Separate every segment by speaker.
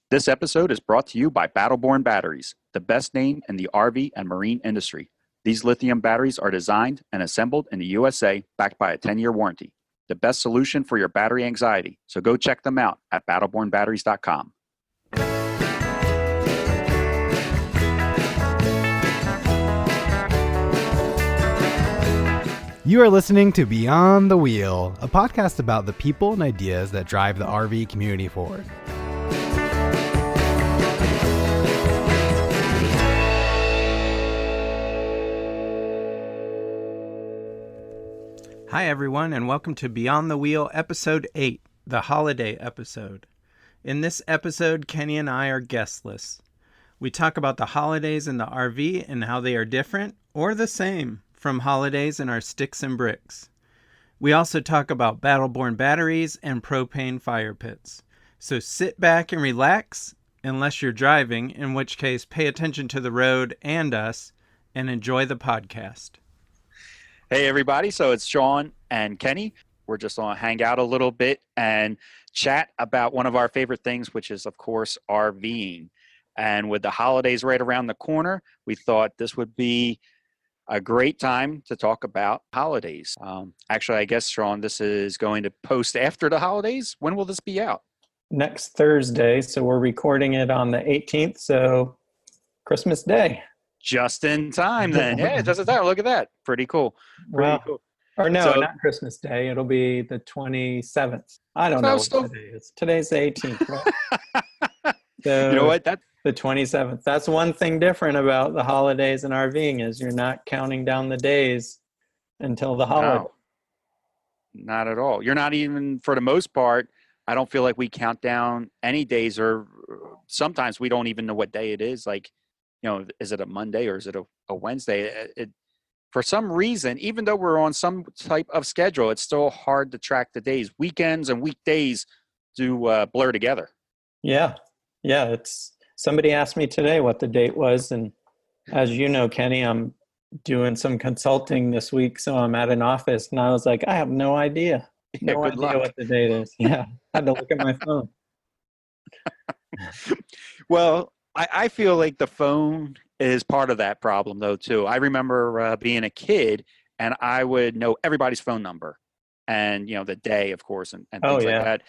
Speaker 1: This episode is brought to you by Battleborn Batteries, the best name in the RV and marine industry. These lithium batteries are designed and assembled in the USA, backed by a 10-year warranty. The best solution for your battery anxiety. So go check them out at battlebornbatteries.com.
Speaker 2: You are listening to Beyond the Wheel, a podcast about the people and ideas that drive the RV community forward. Hi, everyone, and welcome to Beyond the Wheel, Episode 8, the holiday episode. In this episode, Kenny and I are guestless. We talk about the holidays in the RV and how they are different or the same from holidays in our sticks and bricks. We also talk about Battleborn batteries and propane fire pits. So sit back and relax, unless you're driving, in which case pay attention to the road and us, and enjoy the podcast.
Speaker 1: Hey, everybody. So it's Sean and Kenny. We're just going to hang out a little bit and chat about one of our favorite things, which is, of course, RVing. And with the holidays right around the corner, we thought this would be a great time to talk about holidays. Actually, I guess, Sean, this is going to post after the holidays. When will this be out?
Speaker 3: Next Thursday. So we're recording it on the 18th. So Christmas Day.
Speaker 1: Just in time then. Yeah, just in time. Look at that. Pretty cool. Pretty cool.
Speaker 3: Or no, not Christmas Day. It'll be the 27th. I don't know what today is. Today's the 18th, right? So, you know what? The 27th. That's one thing different about the holidays and RVing is you're not counting down the days until the holiday.
Speaker 1: No, not at all. You're not even, for the most part, I don't feel like we count down any days, or sometimes we don't even know what day it is. Like, you know, is it a Monday or is it a Wednesday? For some reason, even though we're on some type of schedule, it's still hard to track the days. Weekends and weekdays do blur together.
Speaker 3: Yeah. Somebody asked me today what the date was. And as you know, Kenny, I'm doing some consulting this week. So I'm at an office and I was like, I have no idea. No idea what the date is. Yeah. I had to look at my phone.
Speaker 1: Well, I feel like the phone is part of that problem, though, too. I remember being a kid, and I would know everybody's phone number and, you know, the day, of course, and things like that.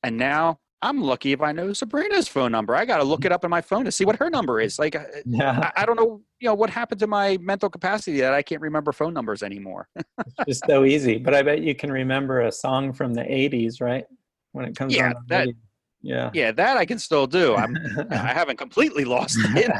Speaker 1: And now I'm lucky if I know Sabrina's phone number. I got to look it up on my phone to see what her number is. Like, I don't know, you know, what happened to my mental capacity that I can't remember phone numbers anymore.
Speaker 3: It's just so easy. But I bet you can remember a song from the 80s, right? When it comes on the radio. Yeah, that
Speaker 1: I can still do. I haven't completely lost it.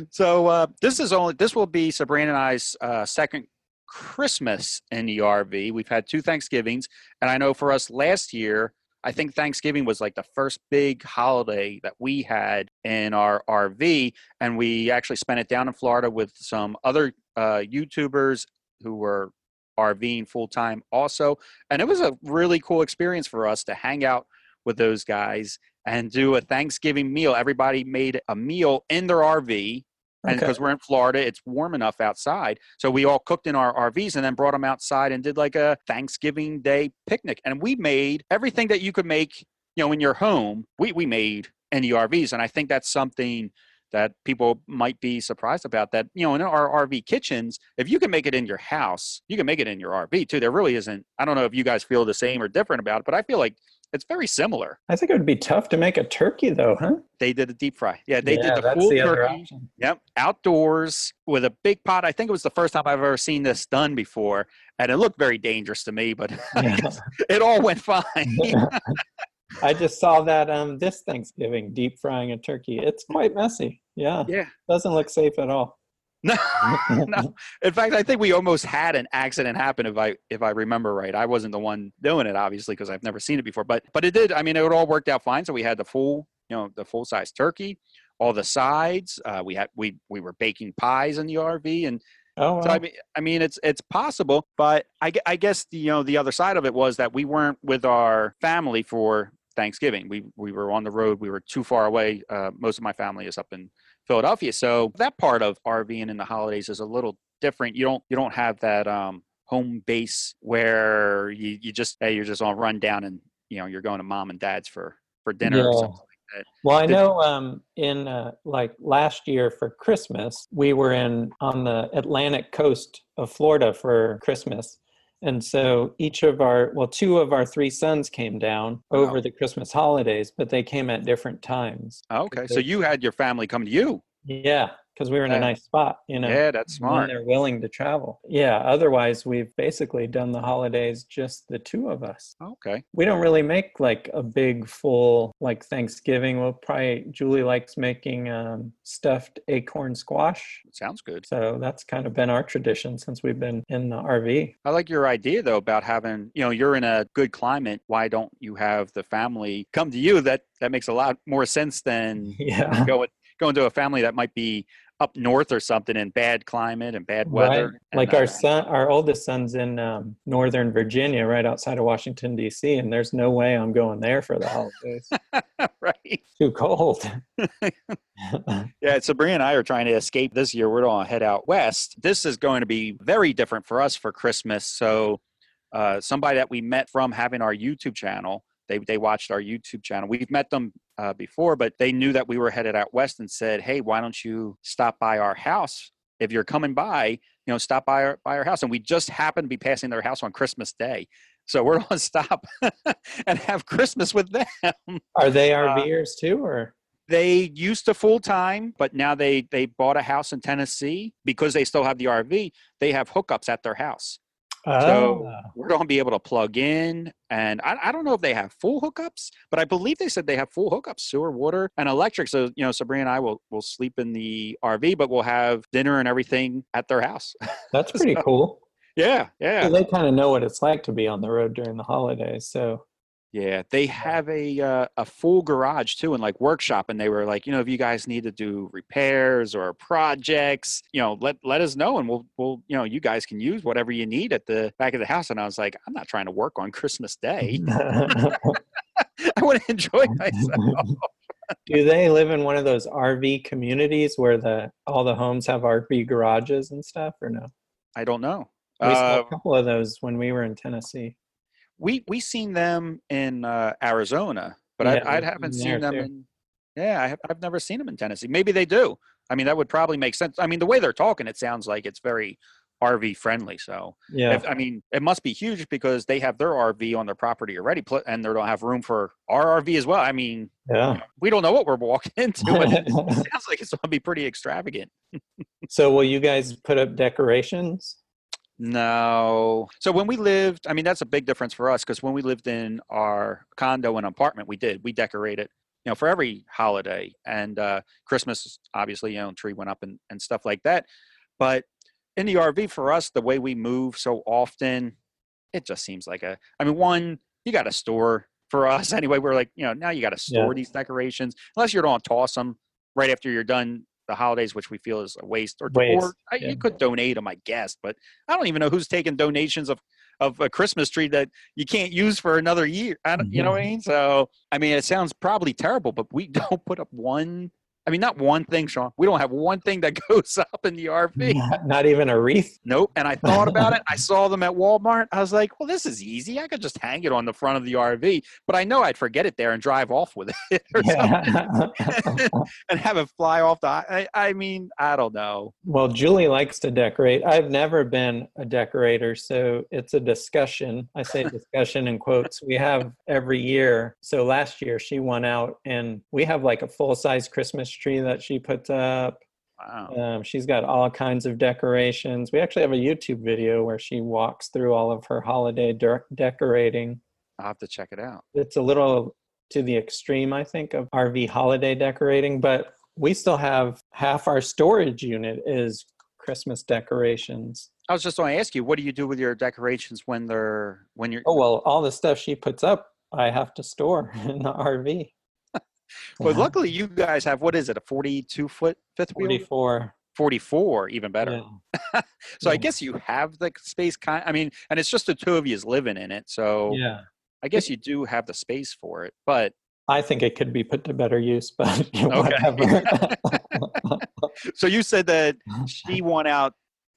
Speaker 1: So this will be Sabrina and I's second Christmas in the RV. We've had 2 Thanksgivings, and I know for us last year, I think Thanksgiving was like the first big holiday that we had in our RV, and we actually spent it down in Florida with some other YouTubers who were RVing full-time also. And it was a really cool experience for us to hang out with those guys and do a Thanksgiving meal. Everybody made a meal in their RV. And because we're in Florida, it's warm enough outside. So we all cooked in our RVs and then brought them outside and did like a Thanksgiving Day picnic. And we made everything that you could make, you know, in your home, we made in the RVs. And I think that's something that people might be surprised about, that, you know, in our RV kitchens, if you can make it in your house, you can make it in your RV too. There really isn't, I don't know if you guys feel the same or different about it, but I feel like it's very similar.
Speaker 3: I think it would be tough to make a turkey though, huh?
Speaker 1: They did a deep fry. Yeah, they did the full turkey. Yep, outdoors with a big pot. I think it was the first time I've ever seen this done before, and it looked very dangerous to me, but it all went fine.
Speaker 3: I just saw that this Thanksgiving, deep frying a turkey. It's quite messy. Yeah. Doesn't look safe at all.
Speaker 1: No. In fact, I think we almost had an accident happen, if I remember right. I wasn't the one doing it, obviously, because I've never seen it before. But it did. I mean, it all worked out fine. So we had the full size turkey, all the sides. We were baking pies in the RV, and so I mean, it's possible. But I guess the other side of it was that we weren't with our family for Thanksgiving. We were on the road. We were too far away. Most of my family is up in Philadelphia, so that part of RVing in the holidays is a little different. You don't have that home base where you're just on run down and you're going to mom and dad's for dinner or
Speaker 3: Yeah.
Speaker 1: something like that.
Speaker 3: Well, I know in like last year for Christmas, we were on the Atlantic coast of Florida for Christmas. And so two of our three sons came down over the Christmas holidays, but they came at different times.
Speaker 1: Okay. So you had your family come to you.
Speaker 3: Yeah, because we were in a nice spot,
Speaker 1: Yeah, that's
Speaker 3: when
Speaker 1: smart.
Speaker 3: they're willing to travel. Yeah, otherwise we've basically done the holidays just the two of us.
Speaker 1: Okay.
Speaker 3: We don't really make like a big full like Thanksgiving. Julie likes making stuffed acorn squash.
Speaker 1: Sounds good.
Speaker 3: So that's kind of been our tradition since we've been in the RV.
Speaker 1: I like your idea though about having, you're in a good climate. Why don't you have the family come to you? That makes a lot more sense than going to a family that might be up north or something in bad climate and bad weather.
Speaker 3: Right. Like our oldest son's in Northern Virginia, right outside of Washington, D.C., and there's no way I'm going there for the holidays.
Speaker 1: Right.
Speaker 3: Too cold.
Speaker 1: Yeah, Sabrina and I are trying to escape this year. We're going to head out west. This is going to be very different for us for Christmas. So somebody that we met from having our YouTube channel, they watched our YouTube channel. We've met them before, but they knew that we were headed out west and said, hey, why don't you stop by our house? If you're coming by, stop by our house. And we just happened to be passing their house on Christmas Day. So we're going to stop and have Christmas with them.
Speaker 3: Are they RVers too, or?
Speaker 1: They used to full time, but now they bought a house in Tennessee because they still have the RV. They have hookups at their house. So we're going to be able to plug in, and I don't know if they have full hookups, but I believe they said they have full hookups, sewer, water, and electric. So, Sabrina and I will sleep in the RV, but we'll have dinner and everything at their house.
Speaker 3: That's pretty cool.
Speaker 1: Yeah.
Speaker 3: So they kind of know what it's like to be on the road during the holidays. So
Speaker 1: yeah, they have a full garage too, and like workshop. And they were like, if you guys need to do repairs or projects, let us know, and we'll you guys can use whatever you need at the back of the house. And I was like, I'm not trying to work on Christmas Day. I want to enjoy myself.
Speaker 3: Do they live in one of those RV communities where all the homes have RV garages and stuff, or no?
Speaker 1: I don't know.
Speaker 3: We saw a couple of those when we were in Tennessee.
Speaker 1: We seen them in Arizona, but I haven't seen them I've never seen them in Tennessee. Maybe they do. I mean, that would probably make sense. I mean, the way they're talking, it sounds like it's very RV friendly. So it must be huge because they have their RV on their property already, and they don't have room for our RV as well. I mean, we don't know what we're walking into, but it sounds like it's going to be pretty extravagant.
Speaker 3: So will you guys put up decorations?
Speaker 1: No. So when we lived, I mean, that's a big difference for us because when we lived in our condo and apartment, we decorated, for every holiday, and Christmas, obviously, tree went up and stuff like that. But in the RV for us, the way we move so often, it just seems like one, you got to store for us anyway. We're like, now you got to store these decorations unless you're going to toss them right after you're done the holidays, which we feel is a waste. You could donate them, I guess, but I don't even know who's taking donations of a Christmas tree that you can't use for another year. You know what I mean? So, I mean, it sounds probably terrible, but we don't put up one. I mean, not one thing, Sean. We don't have one thing that goes up in the RV.
Speaker 3: Not even a wreath?
Speaker 1: Nope. And I thought about it. I saw them at Walmart. I was like, well, this is easy. I could just hang it on the front of the RV. But I know I'd forget it there and drive off with it or something. And have it fly off I mean, I don't know.
Speaker 3: Well, Julie likes to decorate. I've never been a decorator, so it's a discussion. I say discussion in quotes. We have every year. So last year she went out, and we have like a full-size Christmas tree that she puts up.
Speaker 1: Wow.
Speaker 3: She's got all kinds of decorations. We actually have a YouTube video where she walks through all of her holiday decorating.
Speaker 1: I'll have to check it out.
Speaker 3: It's a little to the extreme, I think, of RV holiday decorating, but we still have half our storage unit is Christmas decorations.
Speaker 1: I was just going to ask you, what do you do with your decorations when you're?
Speaker 3: Oh, well, all the stuff she puts up, I have to store in the RV.
Speaker 1: Well, luckily you guys have, what is it, a 42-foot fifth wheel?
Speaker 3: 44.
Speaker 1: 44, even better.
Speaker 3: Yeah.
Speaker 1: So I guess you have the space, and it's just the two of you living in it. So
Speaker 3: yeah,
Speaker 1: I guess you do have the space for it, but
Speaker 3: I think it could be put to better use, but whatever.
Speaker 1: So you said that she won out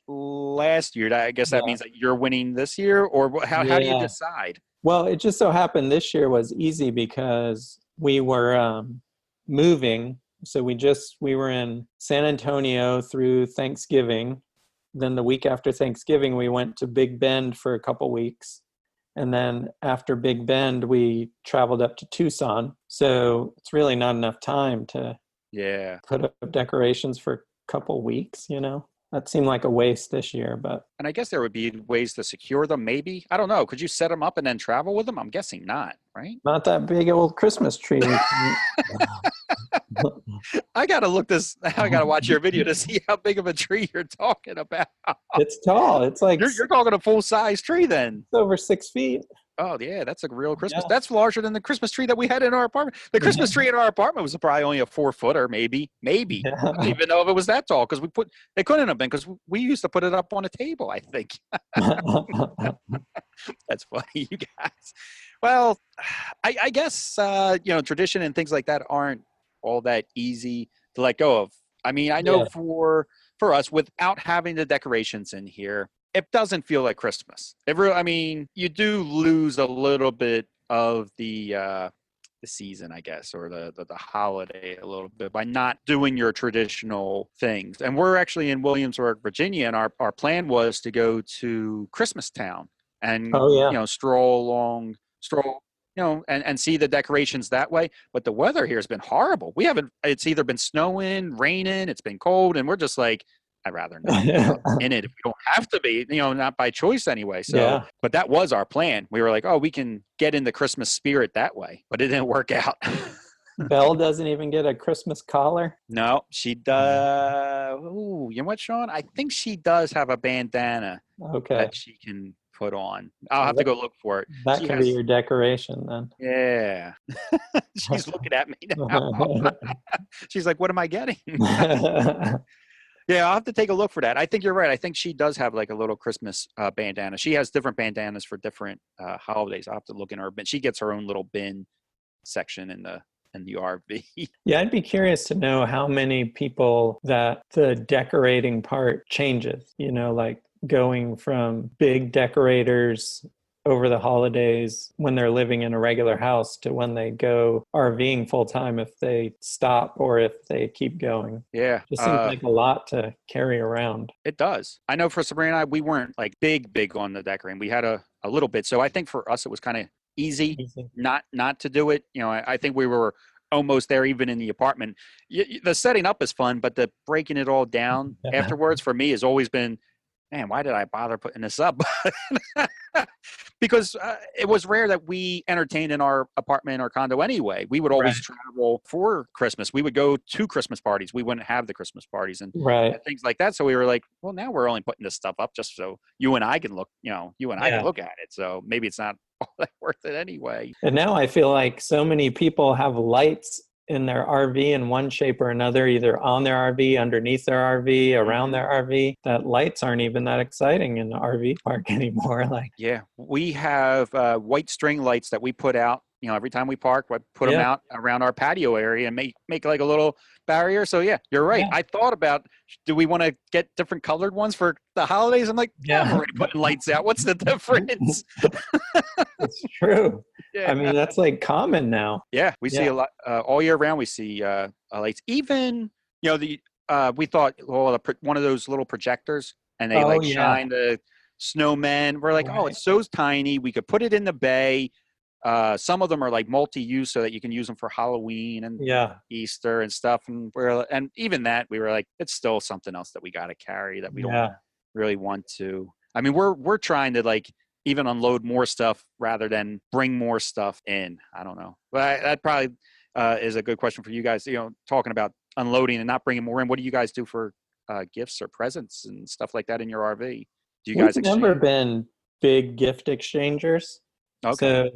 Speaker 1: last year. I guess that means that you're winning this year, or how do you decide?
Speaker 3: Well, it just so happened this year was easy because we were moving. So we were in San Antonio through Thanksgiving. Then the week after Thanksgiving, we went to Big Bend for a couple weeks. And then after Big Bend, we traveled up to Tucson. So it's really not enough time to put up decorations for a couple weeks, you know? That seemed like a waste this year, but.
Speaker 1: And I guess there would be ways to secure them, maybe. I don't know. Could you set them up and then travel with them? I'm guessing not, right?
Speaker 3: Not that big old Christmas tree.
Speaker 1: I got to watch your video to see how big of a tree you're talking about.
Speaker 3: It's tall. It's like.
Speaker 1: You're talking a full-size tree then.
Speaker 3: It's over 6 feet.
Speaker 1: Oh, yeah, that's a real Christmas. Yeah. That's larger than the Christmas tree that we had in our apartment. The Christmas tree in our apartment was probably only a 4-footer, maybe. Yeah. I don't even know if it was that tall because it couldn't have been because we used to put it up on a table, I think. That's funny, you guys. Well, I guess, tradition and things like that aren't all that easy to let go of. I mean, I know for us, without having the decorations in here, it doesn't feel like Christmas. You do lose a little bit of the season, I guess, or the holiday a little bit by not doing your traditional things. And we're actually in Williamsburg, Virginia, and our plan was to go to Christmastown and stroll, and see the decorations that way. But the weather here has been horrible. It's either been snowing, raining, it's been cold, and we're just like, I'd rather not in it if we don't have to be, not by choice anyway. So, But that was our plan. We were like, we can get in the Christmas spirit that way, but it didn't work out.
Speaker 3: Belle doesn't even get a Christmas collar?
Speaker 1: No, she does. Ooh, you know what, Sean? I think she does have a bandana that she can put on. I'll have to go look for it.
Speaker 3: That can be your decoration then.
Speaker 1: Yeah. She's looking at me now. She's like, what am I getting? Yeah, I'll have to take a look for that. I think you're right. I think she does have like a little Christmas bandana. She has different bandanas for different holidays. I'll have to look in her bin. She gets her own little bin section in the RV.
Speaker 3: Yeah, I'd be curious to know how many people that the decorating part changes, like going from big decorators over the holidays when they're living in a regular house to when they go RVing full time, if they stop or if they keep going.
Speaker 1: Yeah.
Speaker 3: Just seems like a lot to carry around.
Speaker 1: It does. I know for Sabrina and I, we weren't like big on the decorating. We had a little bit. So I think for us, it was kind of easy not to do it. I think we were almost there even in the apartment. The setting up is fun, but the breaking it all down afterwards for me has always been, man, why did I bother putting this up? Because it was rare that we entertained in our apartment or condo anyway. We would always travel for Christmas. We would go to Christmas parties. We wouldn't have the Christmas parties and things like that. So we were like, well, now we're only putting this stuff up just so you and I can look, I can look at it. So maybe it's not all that worth it anyway.
Speaker 3: And now I feel like so many people have lights in their RV in one shape or another, either on their RV, underneath their RV, around their RV, that lights aren't even that exciting in the RV park anymore.
Speaker 1: We have white string lights that we put out, every time we park, we put them out around our patio area and make like a little barrier. So yeah, you're right. I thought about, do we want to get different colored ones for the holidays? I'm like, I'm already putting lights out. What's the difference?
Speaker 3: It's true. Yeah. I mean, that's like common now.
Speaker 1: Yeah, we see a lot all year round. We see lights. Even we thought, one of those little projectors, and they shine the snowmen. We're like, it's so tiny. We could put it in the bay. Some of them are like multi-use, so that you can use them for Halloween and Easter and stuff. And even that, we were like, it's still something else that we got to carry that we don't really want to. I mean, we're trying to like even unload more stuff rather than bring more stuff in. I don't know. But that probably is a good question for you guys, talking about unloading and not bringing more in. What do you guys do for gifts or presents and stuff like that in your RV? Do you guys exchange?
Speaker 3: We've never been big gift exchangers. Okay. So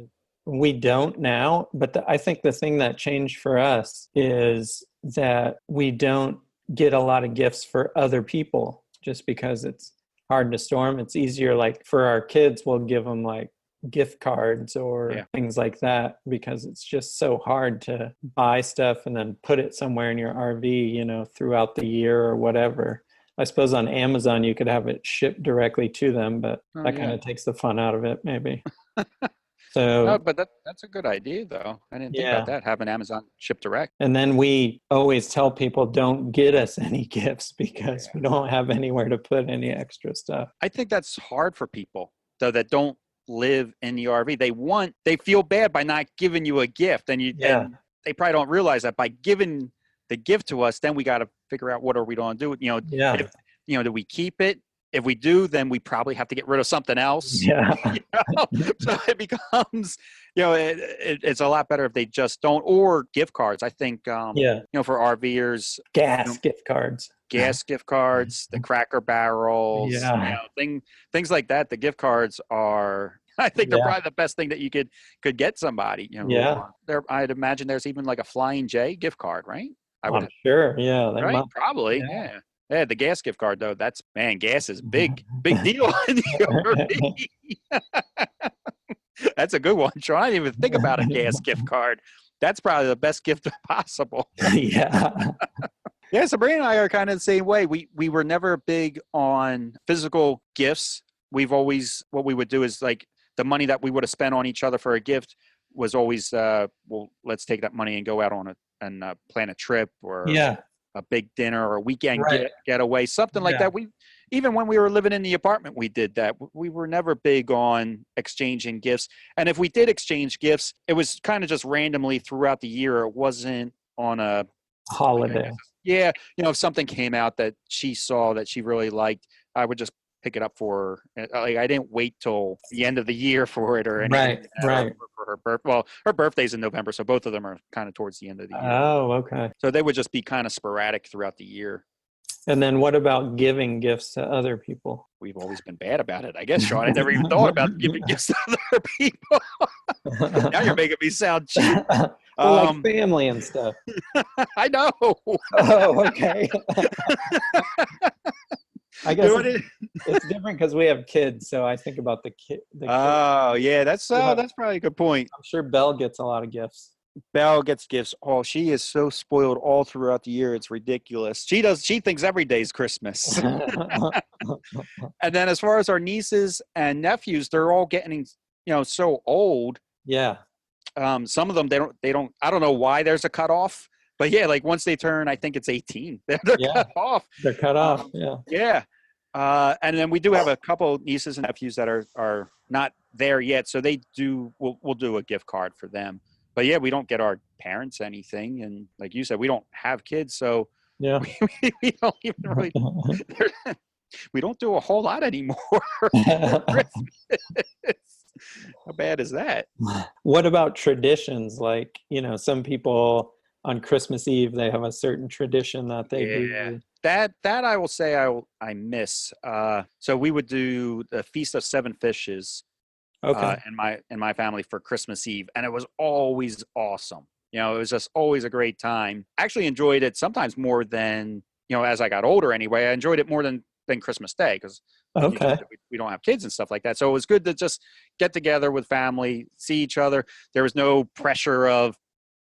Speaker 3: we don't now. But I think the thing that changed for us is that we don't get a lot of gifts for other people just because it's hard to store them. It's easier, like for our kids, we'll give them like gift cards or things like that, because it's just so hard to buy stuff and then put it somewhere in your RV, throughout the year or whatever. I suppose on Amazon you could have it shipped directly to them, but that kind of takes the fun out of it, maybe. So
Speaker 1: but that's a good idea, though. I didn't think about
Speaker 3: yeah.
Speaker 1: that, having Amazon ship direct.
Speaker 3: And then we always tell people don't get us any gifts because
Speaker 1: Yeah.
Speaker 3: we don't have anywhere to put any extra stuff.
Speaker 1: I think that's hard for people, though, that don't live in the RV. They feel bad by not giving you a gift, and
Speaker 3: Yeah.
Speaker 1: they probably don't realize that by giving the gift to us, then we got to figure out what are we going to do.
Speaker 3: Yeah.
Speaker 1: If do we keep it? If we do, then we probably have to get rid of something else.
Speaker 3: Yeah.
Speaker 1: So it becomes, it's a lot better if they just don't, or gift cards. I think,
Speaker 3: Yeah.
Speaker 1: for RVers,
Speaker 3: Gas gift cards.
Speaker 1: gas gift cards, the Cracker Barrels,
Speaker 3: Yeah.
Speaker 1: things like that. The gift cards are, I think they're
Speaker 3: Yeah.
Speaker 1: probably the best thing that you could get somebody.
Speaker 3: Yeah.
Speaker 1: I'd imagine there's even like a Flying J gift card, right?
Speaker 3: I'm sure. Yeah. They
Speaker 1: Right?
Speaker 3: must.
Speaker 1: Probably.
Speaker 3: Yeah.
Speaker 1: Yeah. Yeah, the gas gift card though, gas is big deal in the RV. That's a good one, Sean. I didn't even think about a gas gift card. That's probably the best gift possible.
Speaker 3: Yeah.
Speaker 1: Yeah, Sabrina and I are kind of the same way. We were never big on physical gifts. We've always, what we would do is like the money that we would have spent on each other for a gift was always, well, let's take that money and go out on and plan a trip or
Speaker 3: Yeah.
Speaker 1: a big dinner or a weekend
Speaker 3: Right.
Speaker 1: getaway, something like
Speaker 3: Yeah.
Speaker 1: that. Even when we were living in the apartment, we did that. We were never big on exchanging gifts. And if we did exchange gifts, it was kind of just randomly throughout the year. It wasn't on a
Speaker 3: Holiday.
Speaker 1: yeah, if something came out that she saw that she really liked, I would just pick it up for her. Like, I didn't wait till the end of the year for it or anything.
Speaker 3: Right.
Speaker 1: For her birthday. Well, her birthday's in November, so both of them are kind of towards the end of the year.
Speaker 3: Oh, okay.
Speaker 1: So they would just be kind of sporadic throughout the year.
Speaker 3: And then what about giving gifts to other people?
Speaker 1: We've always been bad about it, I guess, Sean. I never even thought about giving gifts to other people. Now you're making me sound cheap.
Speaker 3: Well, like family and stuff.
Speaker 1: I know.
Speaker 3: Oh, okay. I guess it's different because we have kids, so I think about the kid.
Speaker 1: Oh, yeah, that's probably a good point.
Speaker 3: I'm sure Belle gets a lot of gifts.
Speaker 1: Belle gets gifts. Oh, she is so spoiled all throughout the year. It's ridiculous. She thinks every day's Christmas. And then as far as our nieces and nephews, they're all getting, so old.
Speaker 3: Yeah.
Speaker 1: Some of them, they don't, I don't know why there's a cutoff, but yeah, like once they turn, I think it's 18, they're cut off.
Speaker 3: They're cut off. Yeah.
Speaker 1: Yeah. And then we do have a couple nieces and nephews that are not there yet. So we'll do a gift card for them. But yeah, we don't get our parents anything. And like you said, we don't have kids. So
Speaker 3: yeah,
Speaker 1: we don't even really, we don't do a whole lot anymore. How bad is that?
Speaker 3: What about traditions? Like, some people on Christmas Eve, they have a certain tradition that they do.
Speaker 1: That I will say I miss. So we would do the Feast of Seven Fishes.
Speaker 3: Okay.
Speaker 1: In my family for Christmas Eve, and it was always awesome. It was just always a great time. I actually enjoyed it sometimes more than as I got older. Anyway, I enjoyed it more than Christmas Day because we don't have kids and stuff like that. So it was good to just get together with family, see each other. There was no pressure of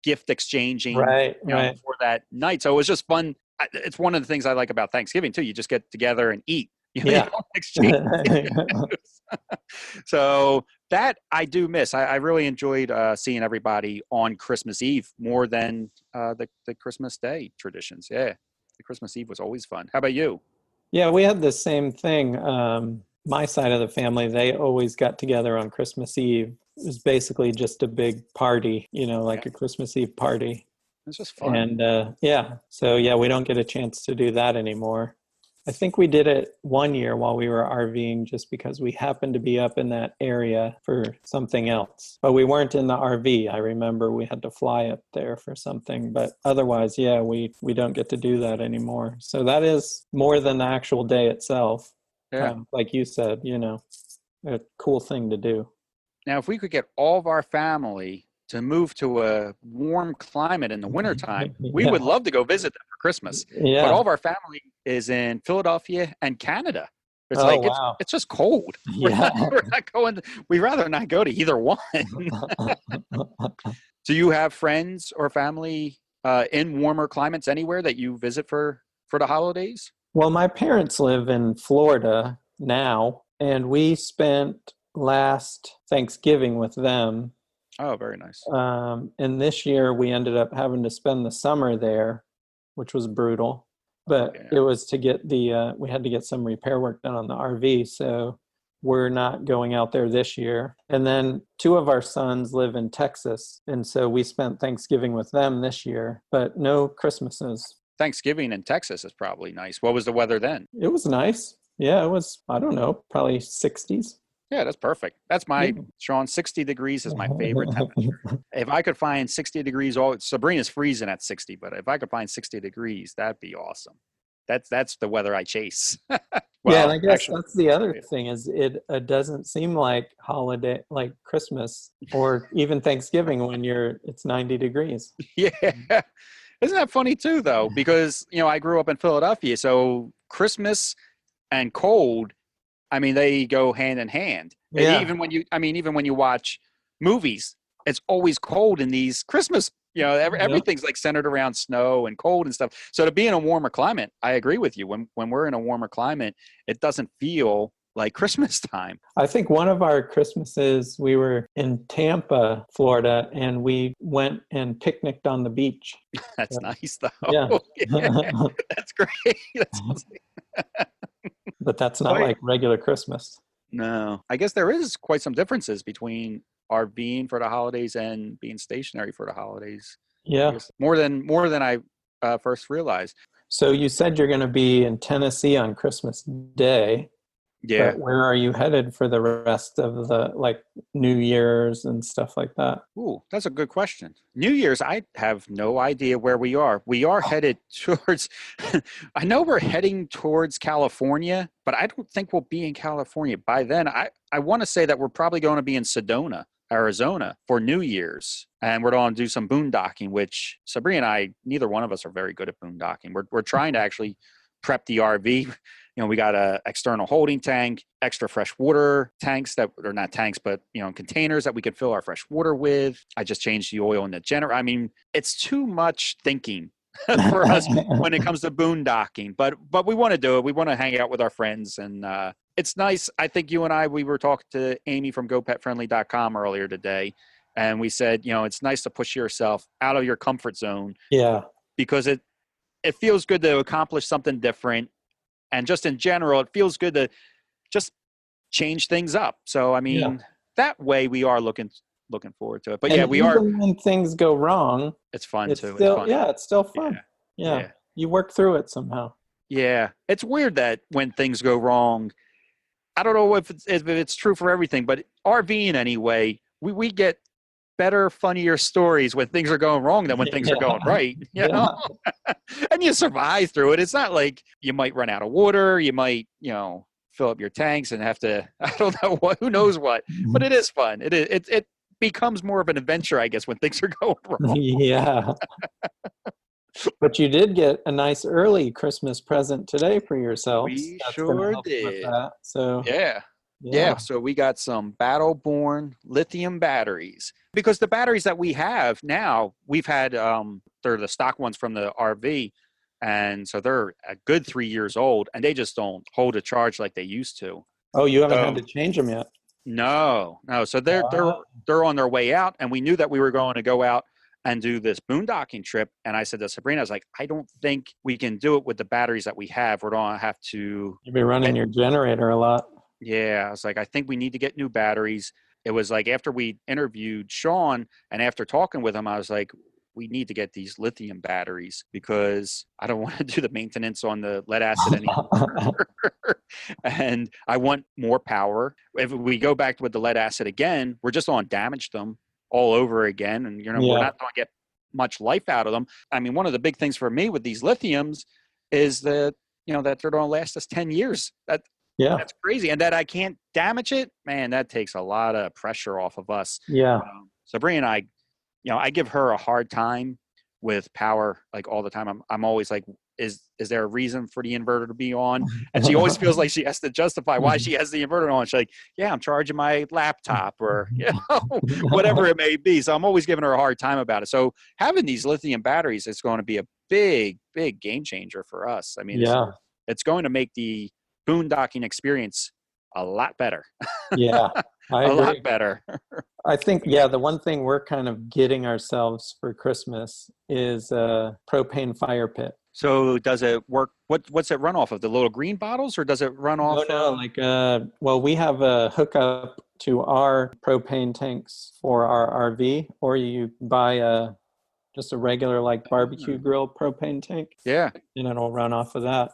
Speaker 1: gift exchanging for that night. So it was just fun. It's one of the things I like about Thanksgiving too. You just get together and eat. You don't exchange. So that I do miss. I really enjoyed seeing everybody on Christmas Eve more than the Christmas Day traditions. Yeah, the Christmas Eve was always fun. How about you?
Speaker 3: Yeah, we had the same thing. My side of the family, they always got together on Christmas Eve. It was basically just a big party, like a Christmas Eve party.
Speaker 1: It's just fun.
Speaker 3: And so we don't get a chance to do that anymore. I think we did it one year while we were RVing just because we happened to be up in that area for something else. But we weren't in the RV. I remember we had to fly up there for something. But otherwise, we don't get to do that anymore. So that is more than the actual day itself.
Speaker 1: Yeah.
Speaker 3: Like you said, a cool thing to do.
Speaker 1: Now, if we could get all of our family to move to a warm climate in the wintertime, we would love to go visit them for Christmas.
Speaker 3: Yeah.
Speaker 1: But all of our family is in Philadelphia and Canada. It's it's just cold.
Speaker 3: Yeah.
Speaker 1: We're not going. We'd rather not go to either one. Do you have friends or family in warmer climates anywhere that you visit for the holidays?
Speaker 3: Well, my parents live in Florida now, and we spent last Thanksgiving with them.
Speaker 1: Oh, very nice.
Speaker 3: And this year we ended up having to spend the summer there, which was brutal. But it was to get we had to get some repair work done on the RV. So we're not going out there this year. And then 2 of our sons live in Texas. And so we spent Thanksgiving with them this year, but no Christmases.
Speaker 1: Thanksgiving in Texas is probably nice. What was the weather then?
Speaker 3: It was nice. Yeah, it was, I don't know, probably 60s.
Speaker 1: Yeah, that's perfect. That's Sean, 60 degrees is my favorite temperature. If I could find 60 degrees, Sabrina's freezing at 60, but if I could find 60 degrees, that'd be awesome. That's the weather I chase.
Speaker 3: Yeah, and I guess that's the other thing is it doesn't seem like holiday, like Christmas or even Thanksgiving when it's 90 degrees.
Speaker 1: Yeah. Isn't that funny too, though? Because, I grew up in Philadelphia, so Christmas and cold, I mean, they go hand in hand.
Speaker 3: Yeah.
Speaker 1: Even when you watch movies, it's always cold in these Christmas, everything's like centered around snow and cold and stuff. So to be in a warmer climate, I agree with you. When we're in a warmer climate, it doesn't feel like Christmas time.
Speaker 3: I think one of our Christmases, we were in Tampa, Florida, and we went and picnicked on the beach.
Speaker 1: That's nice, though.
Speaker 3: Yeah.
Speaker 1: That's great.
Speaker 3: But that's not like regular Christmas.
Speaker 1: No. I guess there is quite some differences between RVing for the holidays and being stationary for the holidays.
Speaker 3: Yeah.
Speaker 1: More than I first realized.
Speaker 3: So you said you're going to be in Tennessee on Christmas Day.
Speaker 1: Yeah.
Speaker 3: But where are you headed for the rest of the New Year's and stuff like that?
Speaker 1: Ooh, that's a good question. New Year's, I have no idea where we are. We are headed towards, I know we're heading towards California, but I don't think we'll be in California. By then, I want to say that we're probably going to be in Sedona, Arizona for New Year's. And we're going to do some boondocking, which Sabrina and I, neither one of us are very good at boondocking. We're trying to actually prep the RV. We got a external holding tank, extra fresh water tanks that are not tanks, but, containers that we could fill our fresh water with. I just changed the oil in the generator. I mean, it's too much thinking for us when it comes to boondocking, but we want to do it. We want to hang out with our friends, and it's nice. I think you and I, we were talking to Amy from GoPetFriendly.com earlier today, and we said, it's nice to push yourself out of your comfort zone.
Speaker 3: Yeah. Because
Speaker 1: it feels good to accomplish something different. And just in general, it feels good to just change things up. So, I mean, that way we are looking forward to it. But
Speaker 3: and when things go wrong,
Speaker 1: it's fun too.
Speaker 3: It's still fun. Yeah. You work through it somehow.
Speaker 1: Yeah. It's weird that when things go wrong, I don't know if it's true for everything, but RVing anyway, we get better, funnier stories when things are going wrong than when things are going right. You know? And you survive through it. It's not like you might run out of water. You might, fill up your tanks and have to, I don't know what, who knows what, but it is fun. It becomes more of an adventure, I guess, when things are going wrong.
Speaker 3: Yeah. But you did get a nice early Christmas present today for yourself.
Speaker 1: We sure did.
Speaker 3: So
Speaker 1: Yeah, so we got some Battle-Born lithium batteries. Because the batteries that we have now, we've had, they're the stock ones from the RV, and so they're a good 3 years old, and they just don't hold a charge like they used to.
Speaker 3: Oh, you haven't had to change them yet?
Speaker 1: No. So they're on their way out, and we knew that we were going to go out and do this boondocking trip, and I said to Sabrina, I was like, I don't think we can do it with the batteries that we have. We're going to have to...
Speaker 3: You'll be running your generator a lot.
Speaker 1: Yeah, I was like, I think we need to get new batteries. It was like after we interviewed Sean and after talking with him, I was like, we need to get these lithium batteries because I don't want to do the maintenance on the lead acid anymore. And I want more power. If we go back with the lead acid again, we're just going to damage them all over again. And, we're not going to get much life out of them. I mean, one of the big things for me with these lithiums is that, that they're going to last us 10 years. That's crazy. And that I can't damage it, man, that takes a lot of pressure off of us.
Speaker 3: Yeah.
Speaker 1: Sabrina and I, I give her a hard time with power like all the time. I'm always like, is there a reason for the inverter to be on? And she always feels like she has to justify why she has the inverter on. She's like, yeah, I'm charging my laptop or, whatever it may be. So I'm always giving her a hard time about it. So having these lithium batteries is going to be a big, big game changer for us. I mean, it's going to make the boondocking experience a lot better.
Speaker 3: Yeah, I
Speaker 1: A
Speaker 3: agree.
Speaker 1: lot better.
Speaker 3: I think, yeah, the one thing we're kind of getting ourselves for Christmas is a propane fire pit.
Speaker 1: So does it work? What's it run off of? The little green bottles, or does it run
Speaker 3: No,
Speaker 1: off
Speaker 3: no,
Speaker 1: of?
Speaker 3: like, well, we have a hookup to our propane tanks for our RV, or you buy just a regular like barbecue grill propane tank,
Speaker 1: Yeah,
Speaker 3: and it'll run off of that.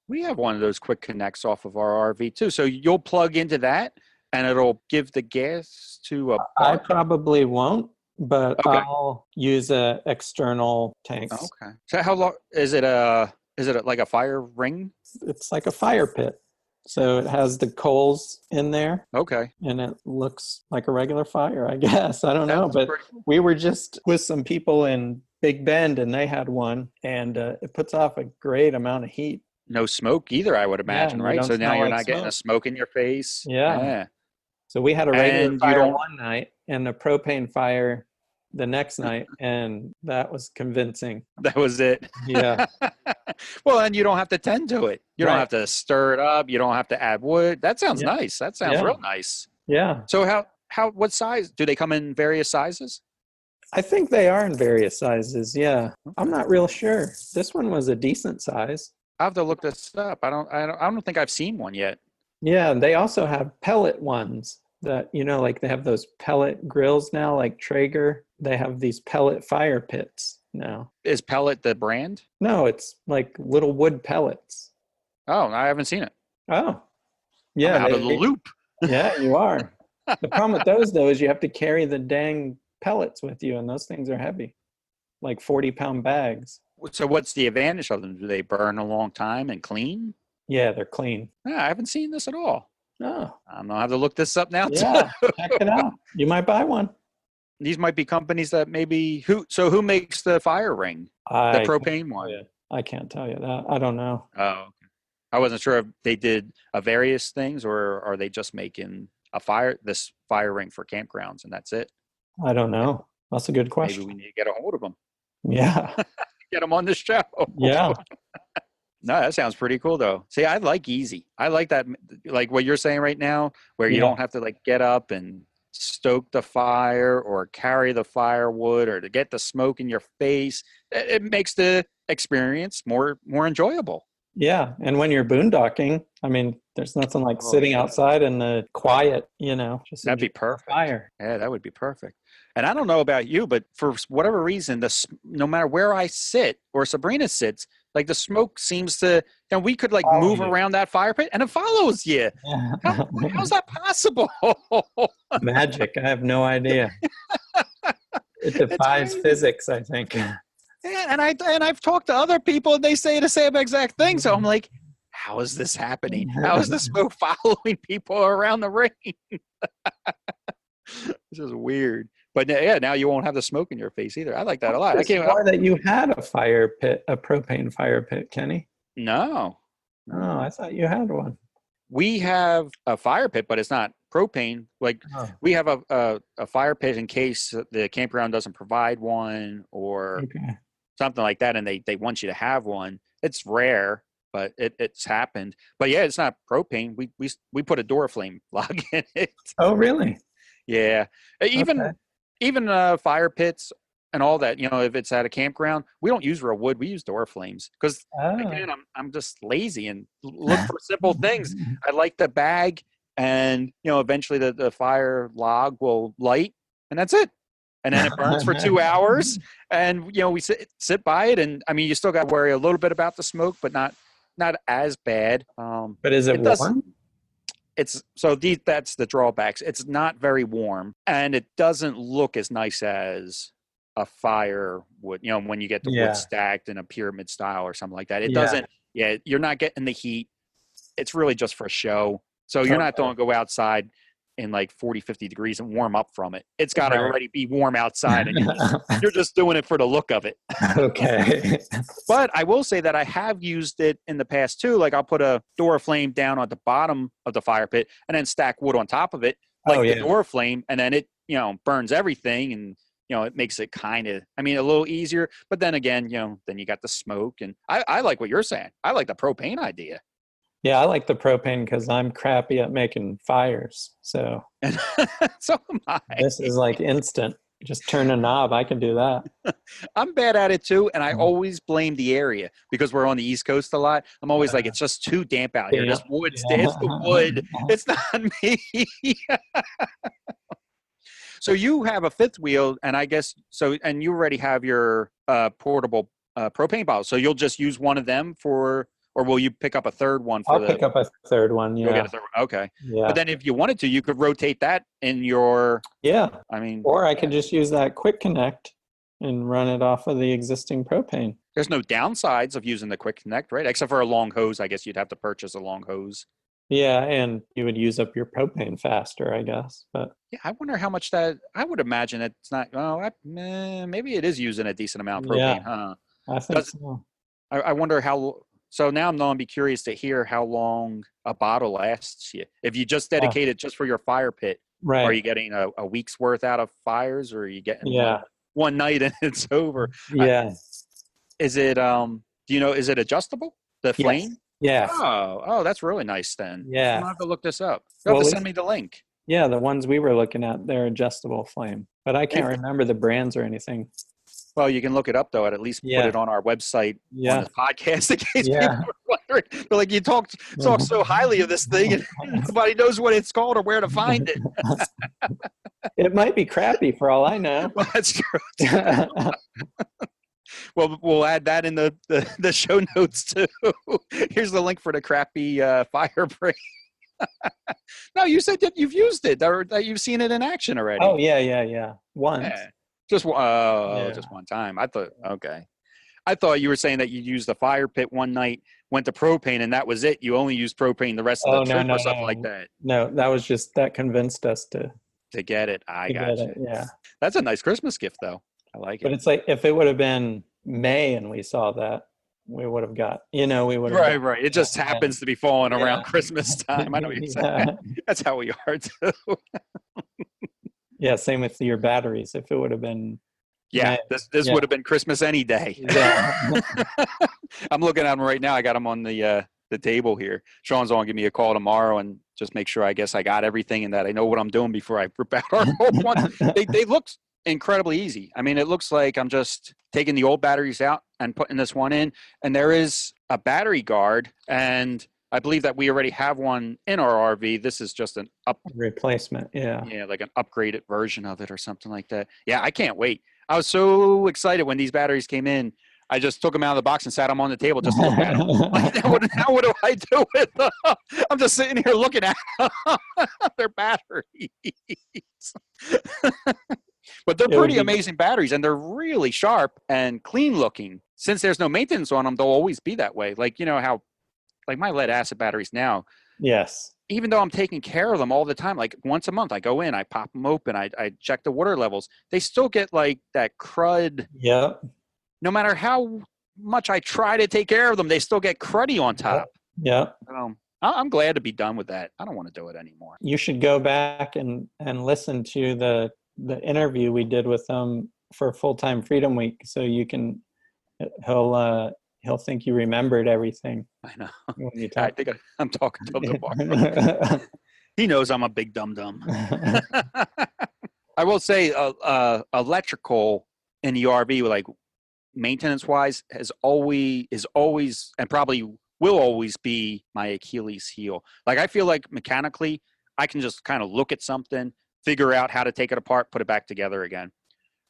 Speaker 1: we have one of those quick connects off of our RV too. So you'll plug into that, and it'll give the gas to a
Speaker 3: I
Speaker 1: bar.
Speaker 3: probably won't, but
Speaker 1: Okay.
Speaker 3: I'll use a external tanks.
Speaker 1: Okay. So how long is it? Like a fire ring?
Speaker 3: It's like a fire pit. So it has the coals in there
Speaker 1: Okay.
Speaker 3: and it looks like a regular fire, I guess. I don't know.
Speaker 1: That's
Speaker 3: But
Speaker 1: pretty.
Speaker 3: we were just with some people in Big Bend and they had one and it puts off a great amount of heat.
Speaker 1: No smoke either, I would
Speaker 3: Yeah.
Speaker 1: imagine,
Speaker 3: And you
Speaker 1: right?
Speaker 3: don't
Speaker 1: So now
Speaker 3: smell
Speaker 1: you're
Speaker 3: like
Speaker 1: not getting a
Speaker 3: smoke.
Speaker 1: smoke in your face.
Speaker 3: Yeah.
Speaker 1: Yeah.
Speaker 3: So we had a regular
Speaker 1: And you
Speaker 3: fire
Speaker 1: don't.
Speaker 3: one night and a propane fire the next night. And that was convincing.
Speaker 1: That was it.
Speaker 3: Yeah.
Speaker 1: Well, and you don't have to tend to it. You don't
Speaker 3: Right.
Speaker 1: have to stir it up. You don't have to add wood. That sounds
Speaker 3: Yeah.
Speaker 1: nice. That sounds
Speaker 3: Yeah.
Speaker 1: real nice.
Speaker 3: Yeah.
Speaker 1: So what size do they come in? Various sizes?
Speaker 3: I think they are in various sizes. Yeah. I'm
Speaker 1: Okay.
Speaker 3: not real sure. This one was a decent size.
Speaker 1: I have to look this up. I don't think I've seen one yet.
Speaker 3: Yeah. And they also have pellet ones that, like they have those pellet grills now, like Traeger. They have these pellet fire pits now.
Speaker 1: Is Pellet the brand?
Speaker 3: No, it's like little wood pellets.
Speaker 1: Oh, I haven't seen it.
Speaker 3: Oh,
Speaker 1: I'm
Speaker 3: yeah.
Speaker 1: out of the loop.
Speaker 3: Yeah, you are. The problem with those, though, is you have to carry the dang pellets with you, and those things are heavy, like 40-pound bags.
Speaker 1: So what's the advantage of them? Do they burn a long time and clean?
Speaker 3: Yeah, they're clean.
Speaker 1: Yeah, I haven't seen this at all.
Speaker 3: Oh,
Speaker 1: I'm gonna have to look this up now
Speaker 3: yeah.
Speaker 1: too.
Speaker 3: Check it out. You might buy one.
Speaker 1: These might be companies that maybe who makes the fire ring? The
Speaker 3: I
Speaker 1: propane one.
Speaker 3: Yeah, I can't tell you that. I don't know.
Speaker 1: Oh, okay. I wasn't sure if they did various things or are they just making this fire ring for campgrounds and that's it.
Speaker 3: I don't know. That's a good
Speaker 1: Maybe
Speaker 3: question.
Speaker 1: we need to get a hold of them.
Speaker 3: Yeah.
Speaker 1: Get them on the show.
Speaker 3: Yeah.
Speaker 1: No, that sounds pretty cool though. See, I like easy. I like that, like what you're saying right now, where you
Speaker 3: Yeah.
Speaker 1: don't have to like get up and stoke the fire or carry the firewood or to get the smoke in your face. It makes the experience more enjoyable.
Speaker 3: Yeah. And when you're boondocking, I mean, there's nothing like
Speaker 1: Oh,
Speaker 3: sitting
Speaker 1: yeah.
Speaker 3: outside in the quiet, just
Speaker 1: That'd be
Speaker 3: enjoying the
Speaker 1: perfect.
Speaker 3: fire.
Speaker 1: Yeah, that would be perfect. And I don't know about you, but for whatever reason, no matter where I sit or Sabrina sits, like the smoke seems to, we could like
Speaker 3: Follow
Speaker 1: move
Speaker 3: you.
Speaker 1: around that fire pit and it follows you. How's that possible?
Speaker 3: Magic. I have no idea. It defies
Speaker 1: crazy.
Speaker 3: physics, I think.
Speaker 1: Yeah, and I've talked to other people and they say the same exact thing. So I'm like, how is this happening? How is the smoke following people around the ring? This is weird. But yeah, now you won't have the smoke in your face either. I like that a lot.
Speaker 3: I swore that you had a fire pit, a propane fire pit, Kenny.
Speaker 1: No.
Speaker 3: Oh, I thought you had one.
Speaker 1: We have a fire pit, but it's not propane. Like we have a fire pit in case the campground doesn't provide one or
Speaker 3: Okay.
Speaker 1: something like that, and they want you to have one. It's rare, but it's happened. But yeah, it's not propane. We put a door flame log in it.
Speaker 3: Oh, really?
Speaker 1: Yeah, even fire pits and all that. If it's at a campground, we don't use real wood. We use door flames because again, I'm just lazy and look for simple things. I like the bag, and eventually the fire log will light, and that's it. And then it burns for 2 hours, and we sit by it, and I mean, you still got to worry a little bit about the smoke, but not as bad.
Speaker 3: But is it warm?
Speaker 1: That's the drawbacks. It's not very warm, and it doesn't look as nice as a fire would. When you get the wood stacked in a pyramid style or something like that, it doesn't. Yeah, you're not getting the heat. It's really just for show. So you're not going to go outside in like 40, 50 degrees and warm up from it. It's got to already be warm outside, and you're just doing it for the look of it.
Speaker 3: Okay.
Speaker 1: But I will say that I have used it in the past too. Like I'll put a door flame down at the bottom of the fire pit and then stack wood on top of it, like the door flame, and then it, burns everything, and it makes it kind of, a little easier. But then again, then you got the smoke, and I like what you're saying. I like the propane idea.
Speaker 3: Yeah, I like the propane because I'm crappy at making fires. So
Speaker 1: And so am I.
Speaker 3: this is like instant. Just turn a knob. I can do that.
Speaker 1: I'm bad at it too, and I always blame the area because we're on the East Coast a lot. I'm always like, it's just too damp out here.
Speaker 3: Yeah.
Speaker 1: This wood's it's the wood.
Speaker 3: Yeah.
Speaker 1: It's not me. So you have a fifth wheel, and I guess so, and you already have your portable propane bottle. So you'll just use one of them for, or will you pick up a third one for
Speaker 3: I'll pick up a third one.
Speaker 1: You'll get
Speaker 3: Yeah.
Speaker 1: a third one. Okay.
Speaker 3: Yeah.
Speaker 1: But then if you wanted to, you could rotate that in your.
Speaker 3: Yeah.
Speaker 1: I mean,
Speaker 3: Or I could just use that quick connect and run it off of the existing propane.
Speaker 1: there's no downsides of using the quick connect, right? Except for a long hose. I guess you'd have to purchase a long hose.
Speaker 3: Yeah, and you would use up your propane faster, I guess. But
Speaker 1: Yeah, I wonder how much that. I would imagine it's not. Oh, maybe it is using a decent amount of propane,
Speaker 3: yeah,
Speaker 1: huh?
Speaker 3: I think
Speaker 1: Does,
Speaker 3: so.
Speaker 1: I wonder how. So now I'm going to be curious to hear how long a bottle lasts you. If you just dedicate it just for your fire pit,
Speaker 3: Right.
Speaker 1: are you getting a week's worth out of fires, or are you getting
Speaker 3: Yeah.
Speaker 1: one night and it's over?
Speaker 3: Yeah.
Speaker 1: Is it? Do you know? Is it adjustable? The flame?
Speaker 3: Yes.
Speaker 1: Oh, that's really nice then.
Speaker 3: Yeah.
Speaker 1: I'm gonna have to look this up. You'll have to send me the link.
Speaker 3: Yeah, the ones we were looking at, they're adjustable flame. But I can't remember the brands or anything.
Speaker 1: Well, you can look it up though, and at least put it on our website on this podcast in case people are wondering. But like you talk so highly of this thing, and nobody knows what it's called or where to find it.
Speaker 3: It might be crappy for all I know.
Speaker 1: Well, that's true. Well, we'll add that in the show notes too. Here's the link for the crappy fire break. No, you said that you've used it or that you've seen it in action already.
Speaker 3: Oh yeah. Once.
Speaker 1: Yeah. Just one time. I thought you were saying that you used the fire pit one night, went to propane, and that was it. You only used propane the rest of the trip or something like that.
Speaker 3: No, that was just that convinced us to
Speaker 1: get it. I got you.
Speaker 3: Yeah.
Speaker 1: That's a nice Christmas gift though. I like it.
Speaker 3: But it's like if it would have been May and we saw that, we would have got, we would have.
Speaker 1: Right. It just happens to be falling around Christmas time. I know what you're saying. That's how we are too.
Speaker 3: Yeah, same with your batteries. If it would have been
Speaker 1: May, this would have been Christmas any day.
Speaker 3: Yeah.
Speaker 1: I'm looking at them right now. I got them on the table here. Sean's going to give me a call tomorrow and just make sure I guess I got everything and that I know what I'm doing before I rip out our old one. They look incredibly easy. I mean, it looks like I'm just taking the old batteries out and putting this one in, and there is a battery guard, and I believe that we already have one in our RV. This is just an
Speaker 3: replacement. Yeah,
Speaker 1: like an upgraded version of it or something like that. Yeah, I can't wait. I was so excited when these batteries came in. I just took them out of the box and sat them on the table just to look at them. Like, now what do I do with them? I'm just sitting here looking at them. They're batteries. But they're pretty amazing batteries, and they're really sharp and clean looking. Since there's no maintenance on them, they'll always be that way. Like, how like my lead acid batteries now.
Speaker 3: Yes.
Speaker 1: Even though I'm taking care of them all the time, like once a month, I go in, I pop them open, I check the water levels. They still get like that crud.
Speaker 3: Yeah.
Speaker 1: No matter how much I try to take care of them, they still get cruddy on top.
Speaker 3: Yeah.
Speaker 1: I'm glad to be done with that. I don't want to do it anymore.
Speaker 3: You should go back and listen to the interview we did with them for Full-Time Freedom Week, so you can he'll think you remembered everything.
Speaker 1: I know.
Speaker 3: I
Speaker 1: think I'm talking to him tomorrow. He knows I'm a big dum-dum. I will say electrical in the RV, like maintenance-wise, is always and probably will always be my Achilles heel. Like I feel like mechanically, I can just kind of look at something, figure out how to take it apart, put it back together again.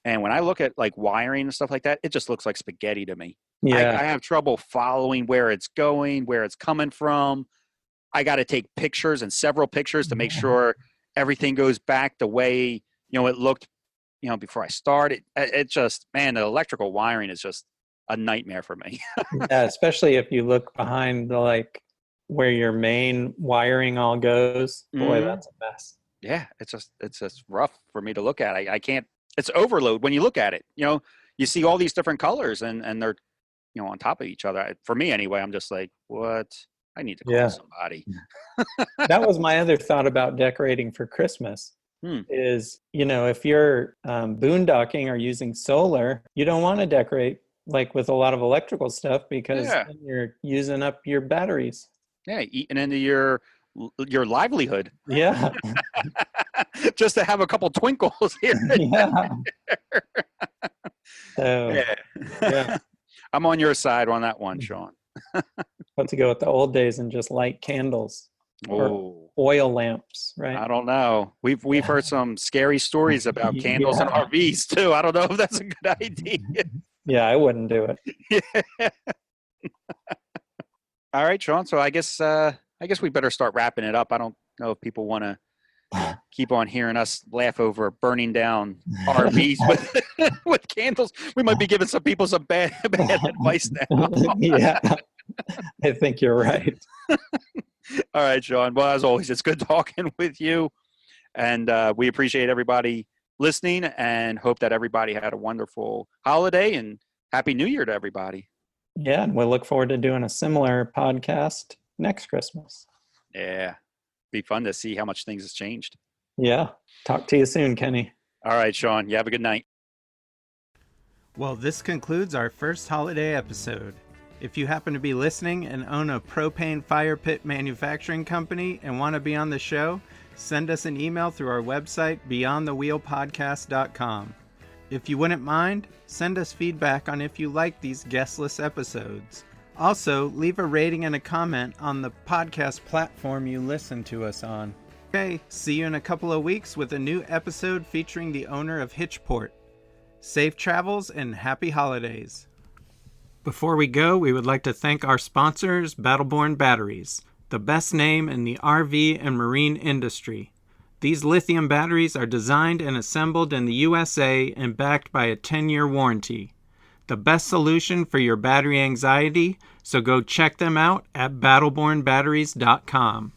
Speaker 1: And when I look at like wiring and stuff like that, it just looks like spaghetti to me.
Speaker 3: Yeah.
Speaker 1: I have trouble following where it's going, where it's coming from. I got to take pictures and several pictures to make sure everything goes back the way, it looked, before I started. It just, man, the electrical wiring is just a nightmare for me.
Speaker 3: Yeah, especially if you look behind where your main wiring all goes. Boy, that's a mess.
Speaker 1: Yeah, it's just rough for me to look at. I can't. It's overload when you look at it. You see all these different colors and they're on top of each other. For me anyway, I'm just like, what? I need to call somebody.
Speaker 3: That was my other thought about decorating for Christmas. Is if you're boondocking or using solar, you don't want to decorate like with a lot of electrical stuff because then you're using up your batteries.
Speaker 1: Yeah, eating into your livelihood.
Speaker 3: Yeah.
Speaker 1: Just to have a couple twinkles here.
Speaker 3: Yeah. So,
Speaker 1: Yeah.
Speaker 3: yeah.
Speaker 1: I'm on your side on that one, Sean.
Speaker 3: About to go with the old days and just light candles or oil lamps, right?
Speaker 1: I don't know. We've heard some scary stories about candles and RVs too. I don't know if that's a good idea.
Speaker 3: Yeah, I wouldn't do it.
Speaker 1: Yeah. All right, Sean. So I guess we better start wrapping it up. I don't know if people want to keep on hearing us laugh over burning down RVs with candles. We might be giving some people some bad advice now.
Speaker 3: Yeah, I think you're right.
Speaker 1: All right, Sean. Well, as always, it's good talking with you, and we appreciate everybody listening, and hope that everybody had a wonderful holiday and Happy New Year to everybody.
Speaker 3: Yeah, and we'll look forward to doing a similar podcast next Christmas.
Speaker 1: Yeah, be fun to see how much things has changed.
Speaker 3: Yeah. Talk to you soon, Kenny.
Speaker 1: All right, Sean. You have a good night.
Speaker 2: Well, this concludes our first holiday episode. If you happen to be listening and own a propane fire pit manufacturing company and want to be on the show, send us an email through our website, beyondthewheelpodcast.com. If you wouldn't mind, send us feedback on if you like these guestless episodes. Also, leave a rating and a comment on the podcast platform you listen to us on. Okay, see you in a couple of weeks with a new episode featuring the owner of Hitchport. Safe travels and happy holidays. Before we go, we would like to thank our sponsors, Battleborn Batteries, the best name in the RV and marine industry. These lithium batteries are designed and assembled in the USA and backed by a 10-year warranty. The best solution for your battery anxiety, so go check them out at battlebornbatteries.com.